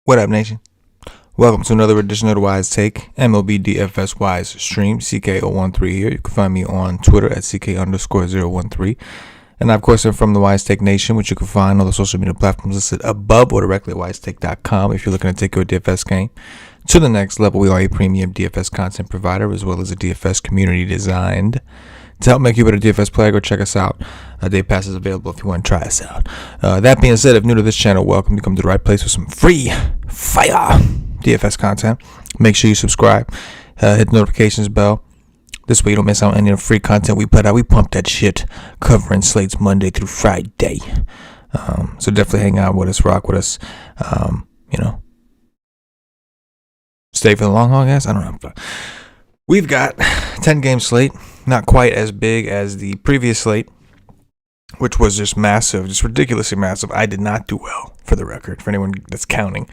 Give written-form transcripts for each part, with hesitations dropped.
What up, nation? Welcome to another edition of the WiseTake, MLB DFS Wise Stream, CK013 here. You can find me on Twitter at CK_013. And of course, I'm from the WiseTake Nation, which you can find on the social media platforms listed above or directly at WiseTake.com. If you're looking to take your DFS game to the next level, we are a premium DFS content provider as well as a DFS community designed to help make you a better DFS player. Go check us out. Day pass is available if you want to try us out. That being said, if new to this channel, welcome. You come to the right place with some free fire DFS content. Make sure you subscribe. Hit the notifications bell. This way you don't miss out on any of the free content we put out. We pump that shit covering slates Monday through Friday. So definitely hang out with us, rock with us. Stay for the long haul, guys. I don't know. We've got 10-game slate. Not quite as big as the previous slate, which was just massive, just ridiculously massive. I did not do well, for the record, for anyone that's counting.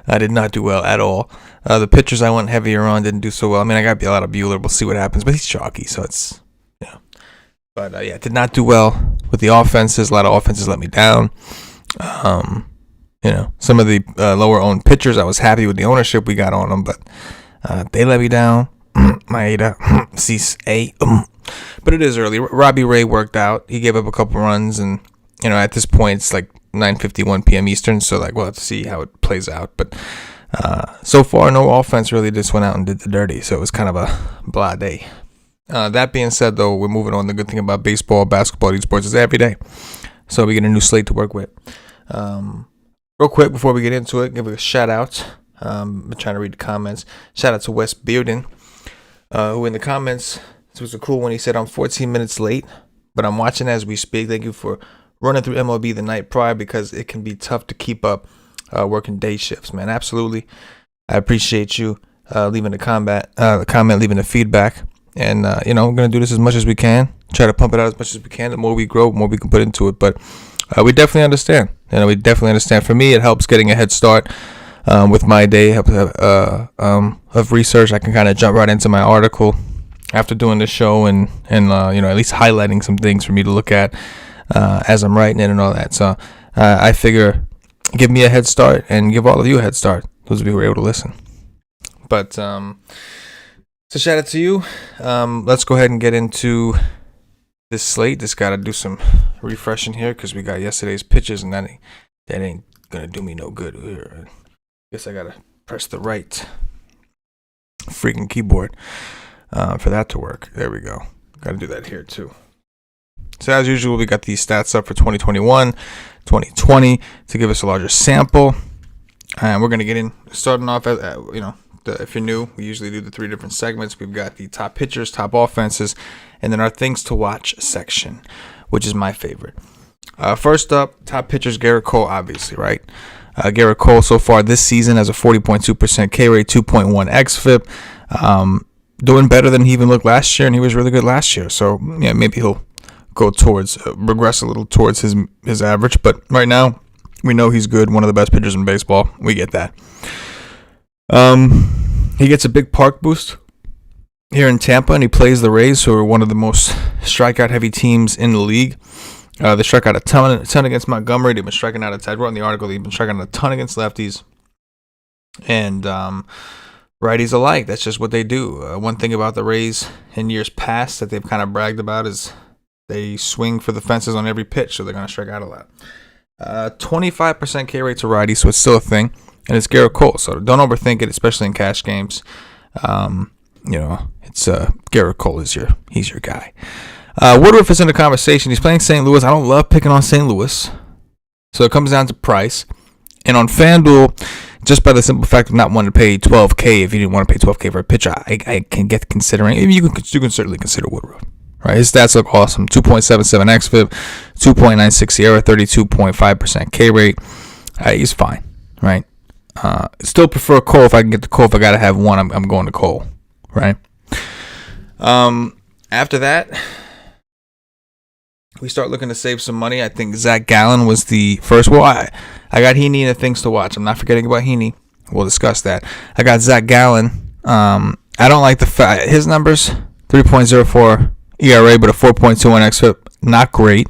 I did not do well at all. The pitchers I went heavier on didn't do so well. I mean, I got a lot of Bueller. We'll see what happens, but he's chalky, so it's, But, did not do well with the offenses. A lot of offenses let me down. Some of the lower-owned pitchers, I was happy with the ownership we got on them, but they let me down. Maeda, but it is early. Robbie Ray worked out. He gave up a couple runs, and at this point it's like 9:51 p.m. Eastern. So we'll have to see how it plays out. But so far, no offense really just went out and did the dirty. So it was kind of a blah day. That being said, though, we're moving on. The good thing about baseball, basketball, these sports is every day. So we get a new slate to work with. Real quick before we get into it, give a shout out. I'm trying to read the comments. Shout out to Wes Bearden. Who in the comments, this was a cool one. He said, I'm 14 minutes late, but I'm watching as we speak. Thank you for running through MLB the night prior because it can be tough to keep up working day shifts, man. Absolutely. I appreciate you leaving the comment, leaving the feedback. And, we're going to do this as much as we can. Try to pump it out as much as we can. The more we grow, the more we can put into it. But we definitely understand. We definitely understand. For me, it helps getting a head start. With my day of research, I can kind of jump right into my article after doing the show and at least highlighting some things for me to look at as I'm writing it and all that. So I figure give me a head start and give all of you a head start, those of you who are able to listen. But so shout out to you. Let's go ahead and get into this slate. Just got to do some refreshing here because we got yesterday's pitches and that ain't going to do me no good here. Guess I gotta press the right freaking keyboard for that to work. There we go. Gotta do that here too. So as usual, we got these stats up for 2021, 2020 to give us a larger sample. And we're gonna get in, starting off at if you're new, we usually do the 3 different segments. We've got the top pitchers, top offenses, and then our things to watch section, which is my favorite. First up, top pitchers, Gerrit Cole, obviously, right? Gerrit Cole so far this season has a 40.2% K rate, 2.1 xFIP, doing better than he even looked last year, and he was really good last year. So maybe he'll go towards regress a little towards his average. But right now, we know he's good, one of the best pitchers in baseball. We get that. He gets a big park boost here in Tampa, and he plays the Rays, who are one of the most strikeout-heavy teams in the league. They struck out a ton against Montgomery. They've been striking out I wrote in the article, they've been striking out a ton against lefties. And righties alike. That's just what they do. One thing about the Rays in years past that they've kind of bragged about is they swing for the fences on every pitch, so they're going to strike out a lot. 25% K rate to righties, so it's still a thing. And it's Gerrit Cole, so don't overthink it, especially in cash games. It's Gerrit Cole he's your guy. Woodruff is in the conversation. He's playing St. Louis. I don't love picking on St. Louis. So it comes down to price. And on FanDuel, just by the simple fact of not wanting to pay $12K, if you didn't want to pay $12K for a pitcher, I can get considering. You can certainly consider Woodruff. Right? His stats look awesome. 2.77 xFIP, 2.96 SIERA, 32.5% K rate. He's fine. Right? Still prefer Cole. If I can get the Cole, if I got to have one, I'm going to Cole. Right? After that, we start looking to save some money. I think Zach Gallen was the first. Well, I got Heaney and the things to watch. I'm not forgetting about Heaney. We'll discuss that. I got Zach Gallen. I don't like his numbers. 3.04 ERA, but a 4.21 xFIP. Not great.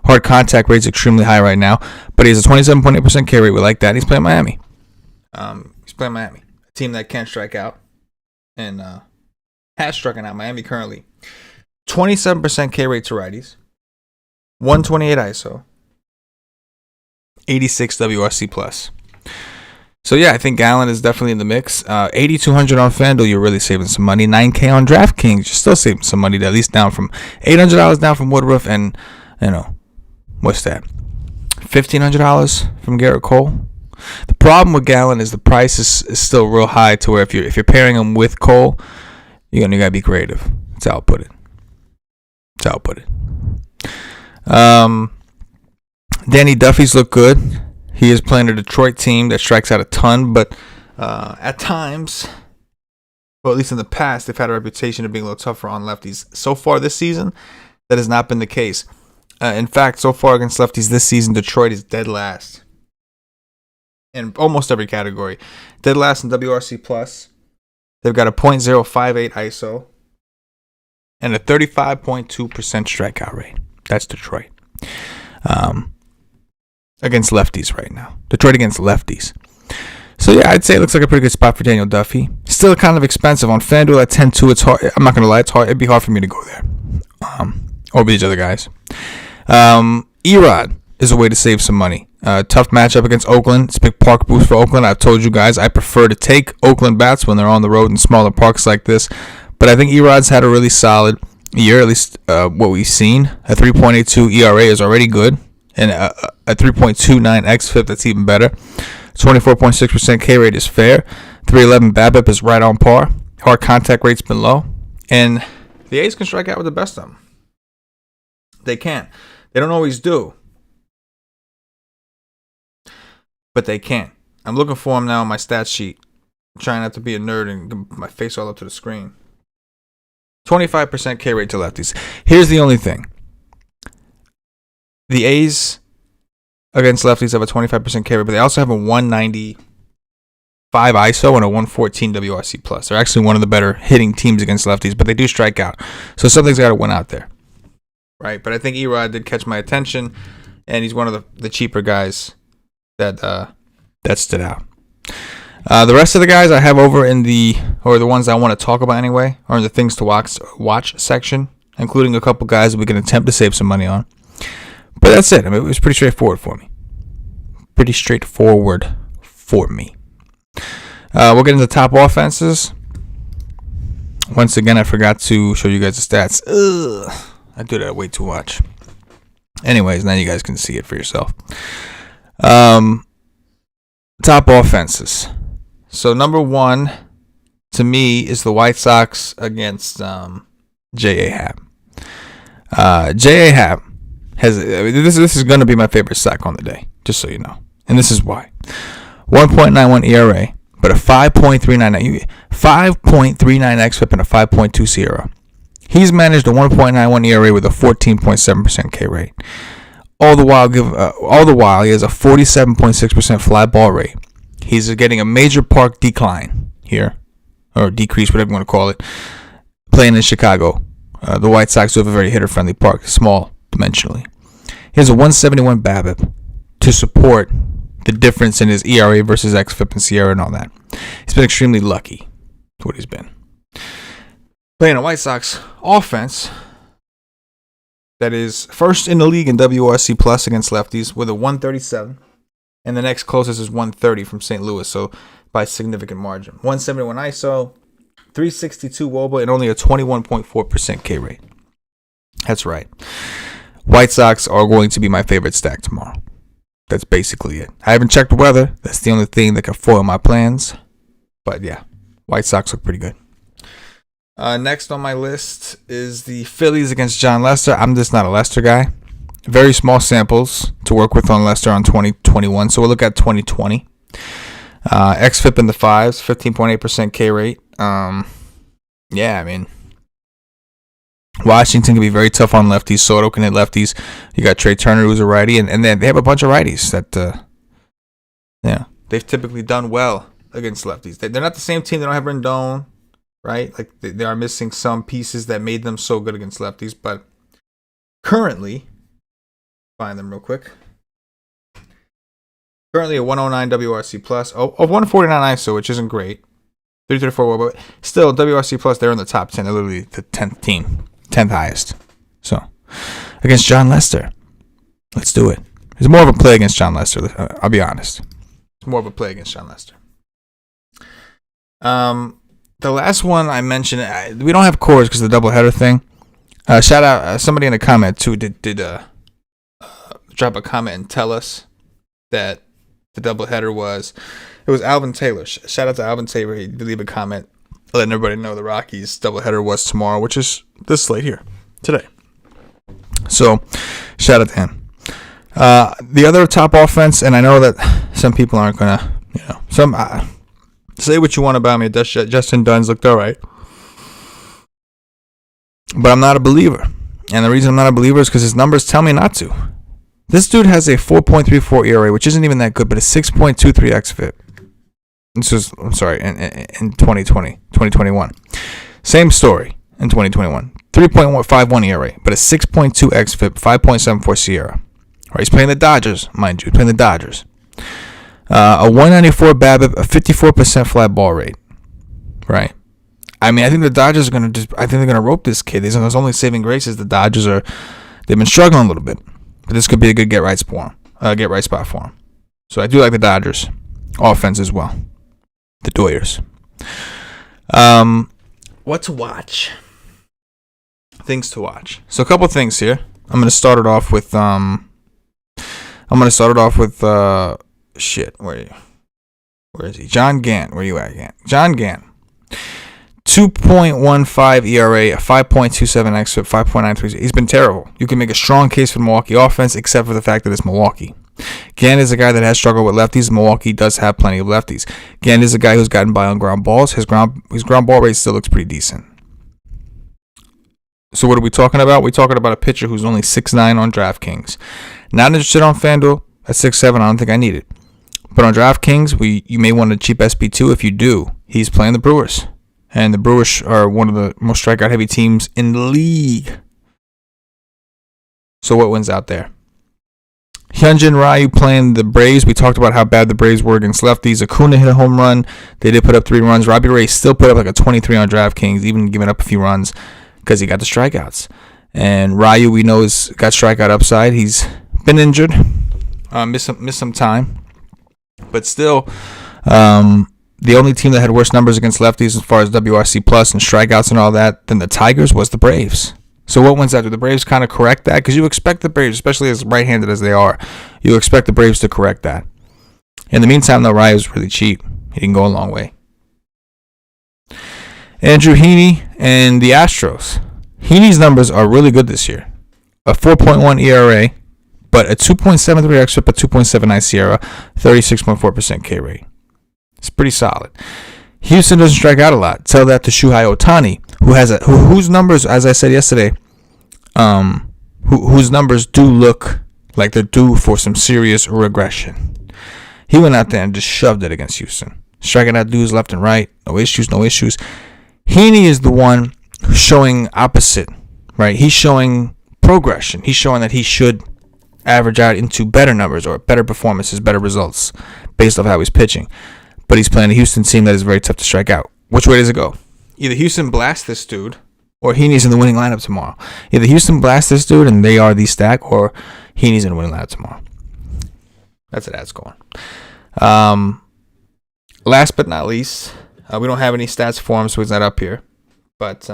Hard contact rate's extremely high right now, but he has a 27.8% K rate. We like that. He's playing Miami. He's playing Miami, a team that can't strike out and has struck out. Miami currently 27% K rate to righties, 128 ISO, 86 WRC plus. So yeah, I think Gallen is definitely in the mix. 8,200 on FanDuel, you're really saving some money. 9K on DraftKings, you're still saving some money. At least down from $800 down from Woodruff, and what's that? $1,500 from Garrett Cole. The problem with Gallen is the price is still real high to where if you're pairing him with Cole, you gotta be creative. That's how I'll put it. Danny Duffy's look good. He is playing a Detroit team that strikes out a ton, but at times, well, at least in the past, they've had a reputation of being a little tougher on lefties. So far this season, that has not been the case. In fact, so far against lefties this season, Detroit is dead last in almost every category. Dead last in WRC plus. They've got a .058 ISO and a 35.2% strikeout rate. That's Detroit. Against lefties right now. Detroit against lefties. So yeah, I'd say it looks like a pretty good spot for Daniel Duffy. Still kind of expensive on FanDuel at 10-2. It's hard. I'm not gonna lie, it's hard. It'd be hard for me to go there. Or these other guys. Erod is a way to save some money. Tough matchup against Oakland. It's a big park boost for Oakland. I've told you guys I prefer to take Oakland bats when they're on the road in smaller parks like this. But I think Erod's had a really solid year, at least what we've seen. A 3.82 ERA is already good. And a 3.29 xFIP, that's even better. 24.6% K rate is fair. 311 BABIP is right on par. Hard contact rate's been low. And the A's can strike out with the best of them. They can. They don't always do. But they can. I'm looking for them now on my stat sheet. I'm trying not to be a nerd and get my face all up to the screen. 25% K rate to lefties. Here's the only thing. The A's against lefties have a 25% K rate, but they also have a 195 ISO and a 114 WRC plus. They're actually one of the better hitting teams against lefties, but they do strike out. So something's got to win out there, right? But I think Erod did catch my attention, and he's one of the cheaper guys that stood out. The rest of the guys I have over in the ones I want to talk about anyway, are in the things to watch section, including a couple guys that we can attempt to save some money on. But that's it. I mean, it was pretty straightforward for me. We'll get into the top offenses. Once again, I forgot to show you guys the stats. I do that way too much. Anyways, now you guys can see it for yourself. Top offenses. So number one, to me, is the White Sox against J.A. Happ. J.A. Happ this is going to be my favorite stack on the day, just so you know. And this is why. 1.91 ERA, but a 5.39 xFIP and a 5.2 SIERA. He's managed a 1.91 ERA with a 14.7% K rate. All the while, he has a 47.6% fly ball rate. He's getting a major park decline here, or decrease, whatever you want to call it, playing in Chicago. The White Sox do have a very hitter-friendly park, small dimensionally. He has a 171 BABIP to support the difference in his ERA versus xFIP and SIERA and all that. He's been extremely lucky. That's what he's been. Playing a White Sox offense that is first in the league in WRC plus against lefties with a 137, and the next closest is 130 from St. Louis, so by a significant margin. 171 ISO, 362 WOBA, and only a 21.4% K rate. That's right. White Sox are going to be my favorite stack tomorrow. That's basically it. I haven't checked the weather. That's the only thing that can foil my plans. But yeah, White Sox look pretty good. Next on my list is the Phillies against John Lester. I'm just not a Lester guy. Very small samples to work with on Lester on 2021. So we'll look at 2020. xFIP in the 5s, 15.8% K rate. Yeah, I mean, Washington can be very tough on lefties. Soto can hit lefties. You got Trey Turner, who's a righty, and then they have a bunch of righties that, they've typically done well against lefties. They're not the same team. They don't have Rendon, right? Like they are missing some pieces that made them so good against lefties. But currently, find them real quick. Currently a 109 WRC plus of 149 ISO, which isn't great. 334, but still WRC plus. They're in the top 10. They're literally the 10th team, 10th highest. So against John Lester, let's do it. It's more of a play against John Lester. I'll be honest. It's more of a play against John Lester. The last one I mentioned, we don't have cores because of the doubleheader thing. Shout out somebody in a comment too did drop a comment and tell us that the doubleheader was Alvin Taylor. Shout out to Alvin Taylor. He did leave a comment letting everybody know the Rockies doubleheader was tomorrow, which is this slate here today. So shout out to him. The other top offense, and I know that some people aren't gonna, say what you want about me. Justin Dunn's looked all right, but I'm not a believer. And the reason I'm not a believer is because his numbers tell me not to. This dude has a 4.34 ERA, which isn't even that good, but a 6.23 xFIP. This was, in 2021. Same story in 2021. 3.51 ERA, but a 6.2 xFIP, 5.74 SIERA. All right, he's playing the Dodgers, mind you. Playing the Dodgers. A 194 BABIP, a 54% fly ball rate. Right. I mean, I think the Dodgers are gonna they're gonna rope this kid. His only saving grace is the Dodgers they've been struggling a little bit, but this could be a good get right spot for him. So I do like the Dodgers offense as well. The Doyers. What to watch? Things to watch. So a couple things here. I'm gonna start it off with shit. Where is he? John Gant. Where you at, Gant? John Gant. 2.15 ERA, a 5.27 xFIP, 5.93. He's been terrible. You can make a strong case for the Milwaukee offense, except for the fact that it's Milwaukee. Gant is a guy that has struggled with lefties. Milwaukee does have plenty of lefties. Gant is a guy who's gotten by on ground balls. His ground ball rate still looks pretty decent. So what are we talking about? We're talking about a pitcher who's only 6'9" on DraftKings. Not interested on FanDuel at 6'7". I don't think I need it. But on DraftKings, you may want a cheap SP2. If you do, he's playing the Brewers. And the Brewers are one of the most strikeout-heavy teams in the league. So what wins out there? Hyunjin Ryu playing the Braves. We talked about how bad the Braves were against lefties. Acuna hit a home run. They did put up 3 runs. Robbie Ray still put up like a 23 on DraftKings, even giving up a few runs because he got the strikeouts. And Ryu, we know, has got strikeout upside. He's been injured. Missed some time. But still, the only team that had worse numbers against lefties as far as WRC plus and strikeouts and all that than the Tigers was the Braves. So what wins that? Do the Braves kind of correct that? Because you expect the Braves, especially as right-handed as they are, you expect the Braves to correct that. In the meantime, though, Ryu was really cheap. He can go a long way. Andrew Heaney and the Astros. Heaney's numbers are really good this year. A 4.1 ERA, but a 2.73 xFIP, a 2.79 SIERA, 36.4% K rate. It's pretty solid. Houston doesn't strike out a lot. Tell that to Shohei Ohtani, whose numbers, as I said yesterday, whose numbers do look like they're due for some serious regression. He went out there and just shoved it against Houston, striking out dudes left and right. No issues. Heaney is the one showing opposite, right? He's showing progression. He's showing that he should average out into better numbers or better performances, better results based off how he's pitching. But he's playing a Houston team that is very tough to strike out. Which way does it go? Either Houston blasts this dude, or Heaney's in the winning lineup tomorrow. Either Houston blasts this dude and they are the stack, or Heaney's in the winning lineup tomorrow. That's how that's going. Last but not least, we don't have any stats for him, so he's not up here. But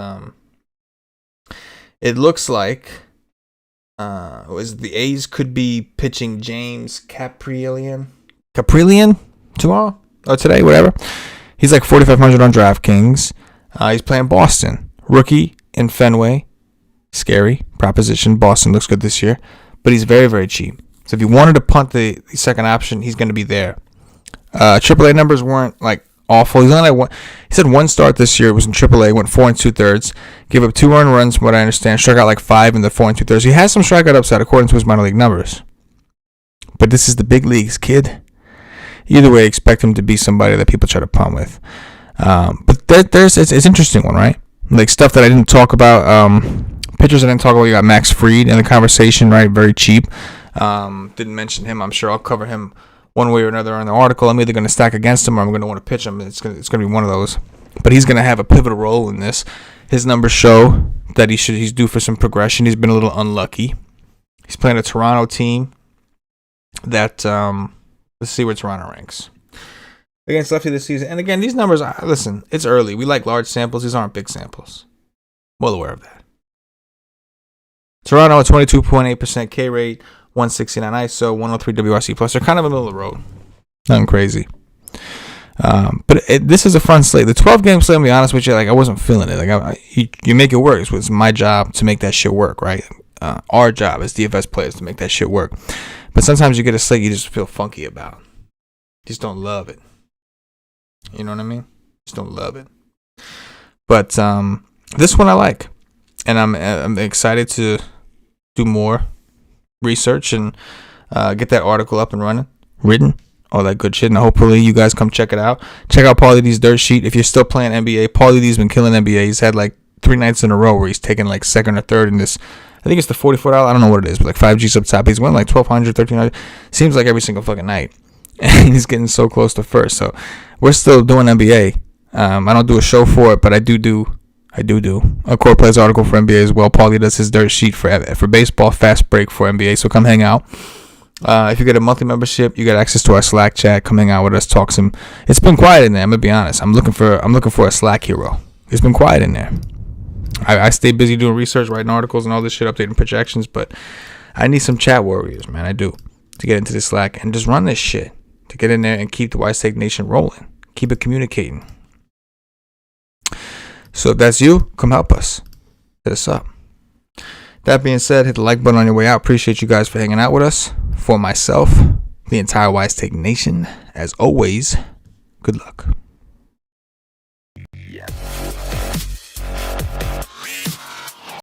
it looks like the A's could be pitching James Caprillion tomorrow? Or today, whatever. He's like 4,500 on DraftKings. He's playing Boston. Rookie in Fenway. Scary proposition. Boston looks good this year. But he's very, very cheap. So if you wanted to punt the second option, he's going to be there. AAA numbers weren't like awful. He's only like one. He said one start this year was in AAA. Went 4 2/3. Gave up 2 earned runs from what I understand. Struck out like 5 in the 4 2/3. He has some strikeout upside according to his minor league numbers. But this is the big leagues, kid. Either way, expect him to be somebody that people try to punt with. But it's an interesting one, right? Like stuff that I didn't talk about. Pitchers I didn't talk about. You got Max Fried in the conversation, right? Very cheap. Didn't mention him. I'm sure I'll cover him one way or another on the article. I'm either going to stack against him or I'm going to want to pitch him. It's going to be one of those. But he's going to have a pivotal role in this. His numbers show that he's due for some progression. He's been a little unlucky. He's playing a Toronto team that let's see where Toronto ranks against lefty this season. And again, these numbers, listen, it's early. We like large samples. These aren't big samples. Well aware of that. Toronto, a 22.8% K rate, 169 ISO, 103 WRC plus. They're kind of in the middle of the road. Nothing crazy. But this is a fun slate. The 12-game slate, I'll be honest with you, like I wasn't feeling it. Like you make it work. It's my job to make that shit work, right? Our job as DFS players to make that shit work. But sometimes you get a slate you just feel funky about. You just don't love it. You know what I mean? Just don't love it. But this one I like, and I'm excited to do more research and get that article up and running, written, all that good shit. And hopefully you guys come check it out. Check out Paulie D's Dirt Sheet. If you're still playing NBA, Paulie D's been killing NBA. He's had like 3 nights in a row where he's taken like second or third in this. I think it's the $44. I don't know what it is, but like 5G's up top. He's winning like 1,200, 1,300. Seems like every single fucking night. And he's getting so close to first. So we're still doing NBA. I don't do a show for it, but I do a core plays article for NBA as well. Paulie does his dirt sheet for baseball, fast break for NBA. So come hang out. If you get a monthly membership, you get access to our Slack chat. Come hang out with us, talk some. It's been quiet in there. I'm gonna be honest. I'm looking for a Slack hero. It's been quiet in there. I stay busy doing research, writing articles and all this shit, updating projections, but I need some chat warriors, man. I do, to get into the Slack and just run this shit, to get in there and keep the WiseTake Nation rolling, keep it communicating. So if that's you, come help us. Hit us up. That being said, hit the like button on your way out. Appreciate you guys for hanging out with us. For myself, the entire WiseTake Nation, as always, good luck.